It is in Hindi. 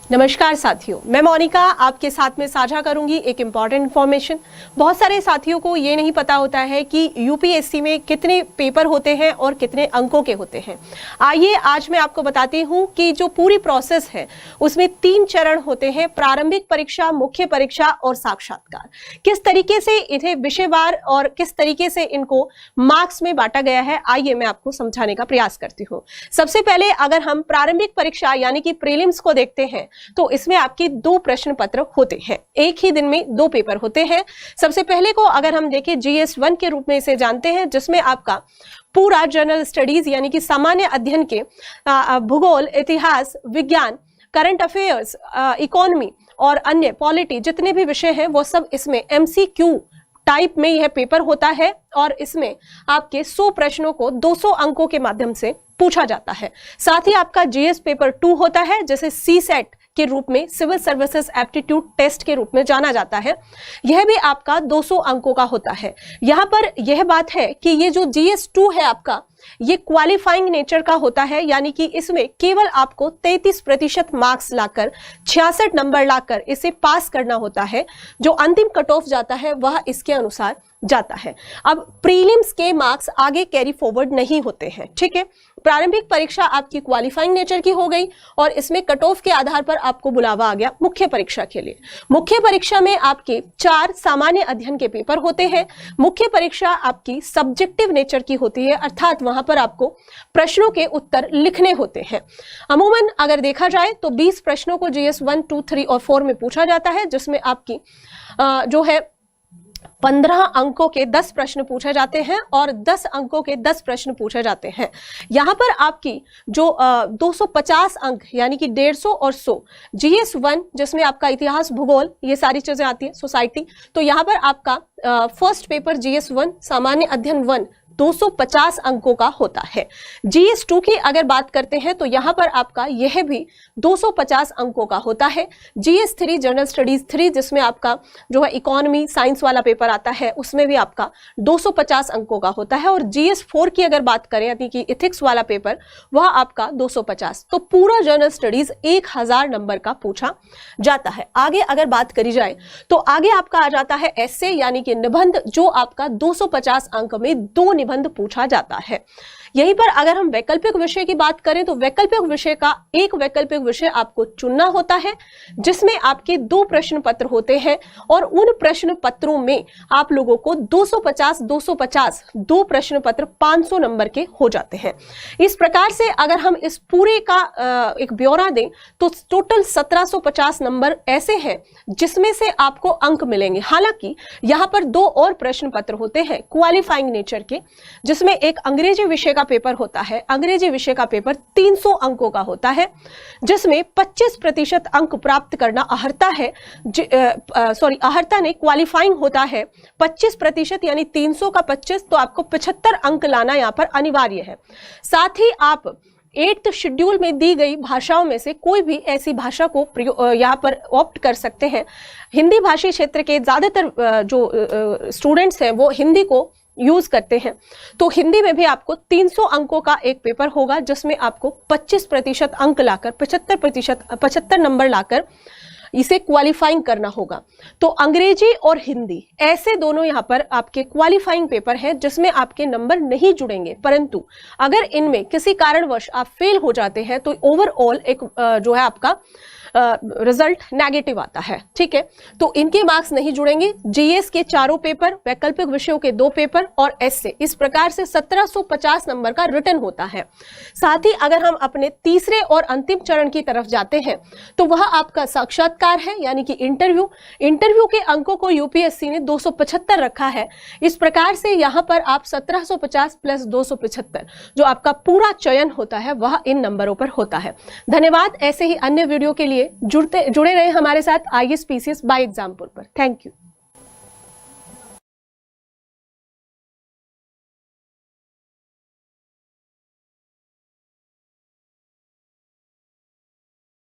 नमस्कार साथियों, मैं मोनिका आपके साथ में साझा करूंगी एक इम्पॉर्टेंट इन्फॉर्मेशन। बहुत सारे साथियों को ये नहीं पता होता है कि यूपीएससी में कितने पेपर होते हैं और कितने अंकों के होते हैं। आइए आज मैं आपको बताती हूं कि जो पूरी प्रोसेस है उसमें 3 चरण होते हैं: प्रारंभिक परीक्षा, मुख्य परीक्षा और साक्षात्कार। किस तरीके से इन्हें विषयवार और किस तरीके से इनको मार्क्स में बांटा गया है, आइए मैं आपको समझाने का प्रयास करती हूँ। सबसे पहले अगर हम प्रारंभिक परीक्षा यानी कि प्रीलिम्स को देखते हैं तो इसमें आपके 2 प्रश्न पत्र होते हैं। एक ही दिन में 2 पेपर होते हैं। सबसे पहले को अगर हम देखें GS1 के रूप में इसे जानते हैं, जिसमें आपका पूरा जनरल स्टडीज यानी कि सामान्य अध्ययन के भूगोल, इतिहास, विज्ञान, करंट अफेयर्स, इकोनॉमी और अन्य पॉलिटी जितने भी विषय हैं वो सब इसमें MCQ टाइप में यह पेपर होता है और इसमें आपके 100 प्रश्नों को 200 अंकों के माध्यम से पूछा जाता है। साथ ही आपका GS पेपर 2 होता है, जैसे CSET के रूप में, सिविल सर्विसेज एप्टीट्यूड टेस्ट के रूप में जाना जाता है। यह भी आपका 200 अंकों का होता है। यहाँ पर यह बात है कि ये जो GS2 है आपका, ये क्वालिफाइंग नेचर का होता है, यानी कि इसमें केवल आपको 33% मार्क्स लाकर 66 नंबर लाकर इसे पास करना होता है। जो अंतिम कट ऑफ जाता है वह इसके अनुसार जाता है। अब प्रीलिम्स के मार्क्स आगे कैरी फॉरवर्ड नहीं होते हैं, ठीक है। प्रारंभिक परीक्षा आपकी क्वालिफाइंग नेचर की हो गई और इसमें कट ऑफ के आधार पर आपको बुलावा आ गया मुख्य परीक्षा के लिए। मुख्य परीक्षा में आपके 4 सामान्य अध्ययन के पेपर होते हैं। मुख्य परीक्षा आपकी सब्जेक्टिव नेचर की होती है, अर्थात वहां पर आपको प्रश्नों के उत्तर लिखने होते हैं। अमूमन अगर देखा जाए तो 20 प्रश्नों को GS1, 2, 3 और 4 में पूछा जाता है, जिसमें आपकी जो है 15 अंकों के 10 प्रश्न पूछे जाते हैं और 10 अंकों के 10 प्रश्न पूछे जाते हैं। यहाँ पर आपकी जो 250 अंक यानी कि 150 और 100 GS1, जिसमें आपका इतिहास, भूगोल, ये सारी चीजें आती है, सोसाइटी, तो यहाँ पर आपका फर्स्ट पेपर GS1 सामान्य अध्ययन 1 250 अंकों का होता है। GS2 की अगर बात करते हैं तो यहाँ पर आपका यह भी 250 अंकों का होता है। GS3 जनरल स्टडीज 3, जिसमें आपका जो है इकोनॉमी साइंस वाला पेपर आता है, उसमें भी आपका 250 अंकों का होता है। और GS4 की अगर बात करें यानी कि इथिक्स वाला पेपर, वह आपका 250। तो पूरा जनरल स्टडीज 1000 नंबर का पूछा जाता है। आगे अगर बात करी जाए तो आगे आपका आ जाता है एस्से यानी कि निबंध, जो आपका 250 अंक में 2 निबंध पूछा जाता है। यहीं पर अगर हम वैकल्पिक विषय की बात करें तो वैकल्पिक विषय का एक वैकल्पिक विषय आपको चुनना होता है, जिसमें आपके 2 प्रश्न पत्र होते हैं और उन प्रश्न पत्रों में आप लोगों को 250 2 प्रश्न पत्र 500 नंबर के हो जाते हैं। इस प्रकार से अगर हम इस पूरे का एक ब्यौरा दें तो टोटल 1750 नंबर ऐसे हैं जिसमें से आपको अंक मिलेंगे। हालांकि यहाँ पर 2 और प्रश्न पत्र होते हैं क्वालिफाइंग नेचर के, जिसमें एक अंग्रेजी विषय का पेपर होता है। अंग्रेजी विषय का पेपर 300 अंकों का होता है, जिसमें 25% अंक प्राप्त करना अहर्ता है। अहर्ता नहीं, क्वालिफाइंग होता है 25%, यानी 300 का 25, तो आपको 75 अंक लाना यहाँ पर अनिवार्य है। साथ ही आप 8th शेड्यूल में दी गई भाषाओं में से कोई भी ऐसी भाषा को यहाँ पर ऑप्ट कर सकते हैं। हिंदी भाषी क्षेत्र के ज्यादातर जो स्टूडेंट्स हैं वो हिंदी को यूज करते हैं, तो हिंदी में भी आपको 300 अंकों का एक पेपर होगा, जिसमें आपको 25% अंक लाकर 75 नंबर लाकर इसे क्वालिफाइंग करना होगा। तो अंग्रेजी और हिंदी ऐसे दोनों यहाँ पर आपके क्वालिफाइंग पेपर हैं, जिसमें आपके नंबर नहीं जुड़ेंगे, परंतु अगर इनमें किसी कारणवश आप फेल हो जाते हैं तो ओवरऑल एक जो है आपका रिजल्ट नेगेटिव आता है, ठीक है। तो इनके मार्क्स नहीं जुड़ेंगे। GS के 4 पेपर, वैकल्पिक विषयों के 2 पेपर और एस्से, इस प्रकार से 1750 नंबर का रिटर्न होता है। साथ ही अगर हम अपने तीसरे और अंतिम चरण की तरफ जाते हैं तो वह आपका साक्षात्कार है, यानी कि इंटरव्यू के अंकों को यूपीएससी ने 275 रखा है। इस प्रकार से यहाँ पर आप 1750 प्लस 275 जो आपका पूरा चयन होता है वह इन नंबरों पर होता है। धन्यवाद। ऐसे ही अन्य वीडियो के लिए जुड़े रहे हमारे साथ IAS PCS बाय एग्जामपुर पर। Thank you.